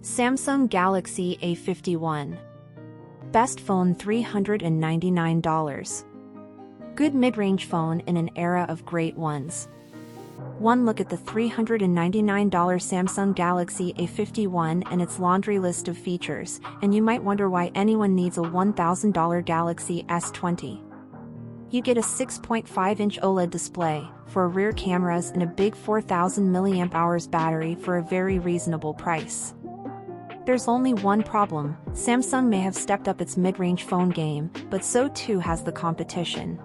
Samsung Galaxy A51 Best Phone $399. Good mid-range phone in an era of great ones. One look at the $399 Samsung Galaxy A51 and its laundry list of features, and you might wonder why anyone needs a $1,000 Galaxy S20. You get a 6.5-inch OLED display, for rear cameras and a big 4,000 mAh battery for a very reasonable price. There's only one problem: Samsung may have stepped up its mid-range phone game, but so too has the competition.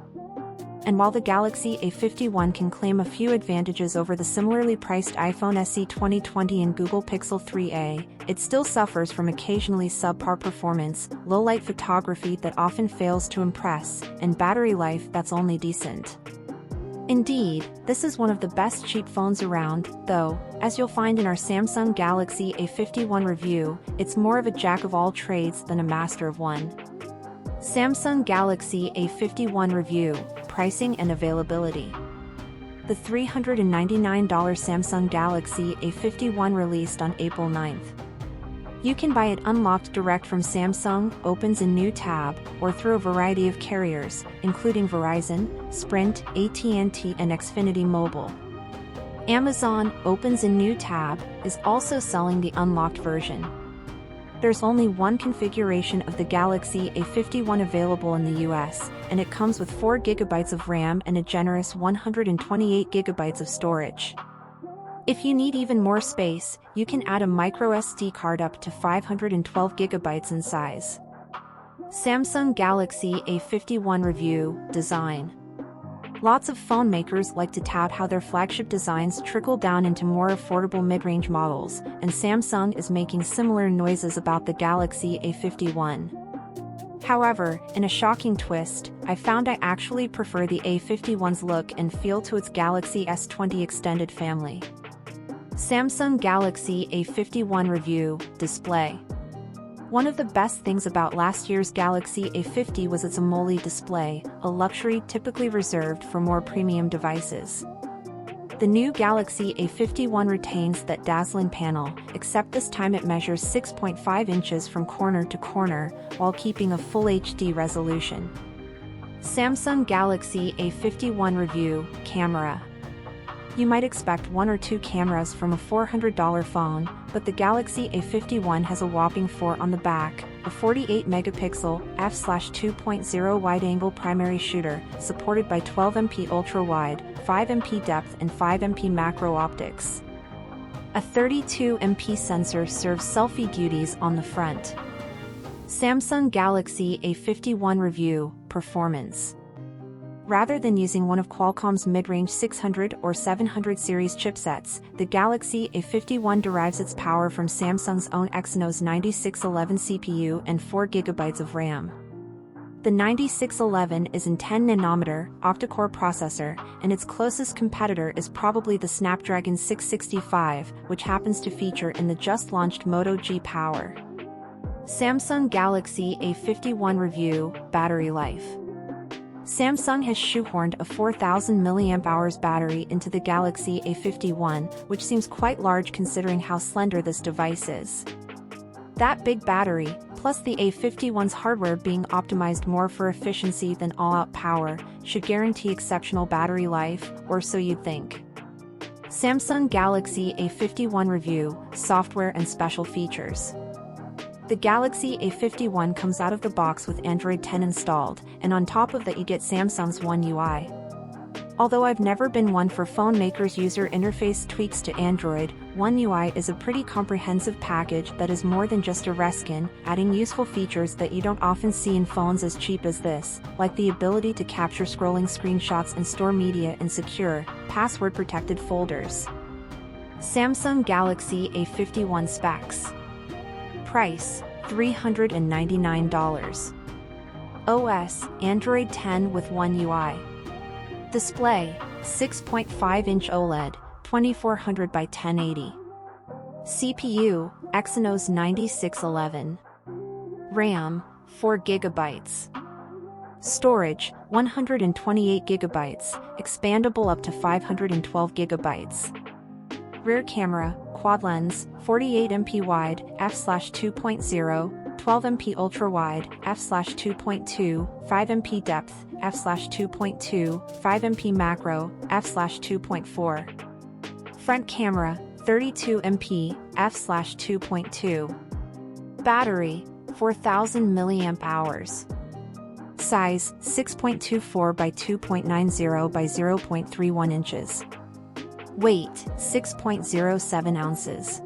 And while the Galaxy A51 can claim a few advantages over the similarly priced iPhone SE 2020 and Google Pixel 3a, it still suffers from occasionally subpar performance, low-light photography that often fails to impress, and battery life that's only decent. Indeed, this is one of the best cheap phones around, though, as you'll find in our Samsung Galaxy A51 review, it's more of a jack-of-all-trades than a master of one. Samsung Galaxy A51 review, pricing and availability. The $399 Samsung Galaxy A51 released on April 9th. You can buy it unlocked direct from Samsung, opens a new tab, or through a variety of carriers, including Verizon, Sprint, AT&T and Xfinity Mobile. Amazon, opens a new tab, is also selling the unlocked version. There's only one configuration of the Galaxy A51 available in the US, and it comes with 4 GB of RAM and a generous 128 GB of storage. If you need even more space, you can add a microSD card up to 512 GB in size. Samsung Galaxy A51 review, design. Lots of phone makers like to tout how their flagship designs trickle down into more affordable mid-range models, and Samsung is making similar noises about the Galaxy A51. However, in a shocking twist, I found I actually prefer the A51's look and feel to its Galaxy S20 extended family. Samsung Galaxy A51 review, display. One of the best things about last year's Galaxy A50 was its AMOLED display, a luxury typically reserved for more premium devices. The new Galaxy A51 retains that dazzling panel, except this time it measures 6.5 inches from corner to corner, while keeping a Full HD resolution. Samsung Galaxy A51 review, camera. You might expect 1 or 2 cameras from a $400 phone, but the Galaxy A51 has a whopping 4 on the back, a 48-megapixel f/2.0 wide-angle primary shooter, supported by 12MP ultra-wide, 5MP depth and 5MP macro optics. A 32MP sensor serves selfie duties on the front. Samsung Galaxy A51 review, performance. Rather than using one of Qualcomm's mid-range 600 or 700 series chipsets, the Galaxy A51 derives its power from Samsung's own Exynos 9611 CPU and 4 GB of RAM. The 9611 is an 10nm octa-core processor, and its closest competitor is probably the Snapdragon 665, which happens to feature in the just-launched Moto G Power. Samsung Galaxy A51 review, battery life. Samsung has shoehorned a 4,000 mAh battery into the Galaxy A51, which seems quite large considering how slender this device is. That big battery, plus the A51's hardware being optimized more for efficiency than all-out power, should guarantee exceptional battery life, or so you'd think. Samsung Galaxy A51 review, software and special features. The Galaxy A51 comes out of the box with Android 10 installed, and on top of that you get Samsung's One UI. Although I've never been one for phone makers' user interface tweaks to Android, One UI is a pretty comprehensive package that is more than just a reskin, adding useful features that you don't often see in phones as cheap as this, like the ability to capture scrolling screenshots and store media in secure, password-protected folders. Samsung Galaxy A51 specs. Price, $399. OS, Android 10 with One UI. Display, 6.5-inch OLED, 2400 by 1080. CPU, Exynos 9611. RAM, 4 GB. Storage, 128 GB, expandable up to 512 GB. Rear camera, quad lens, 48MP wide, f/2.0, 12MP ultra wide, f/2.2, 5MP depth, f/2.2, 5MP macro, f/2.4. Front camera, 32MP, f/2.2. Battery, 4000 mAh. Size, 6.24 by 2.90 by 0.31 inches. Weight, 6.07 ounces.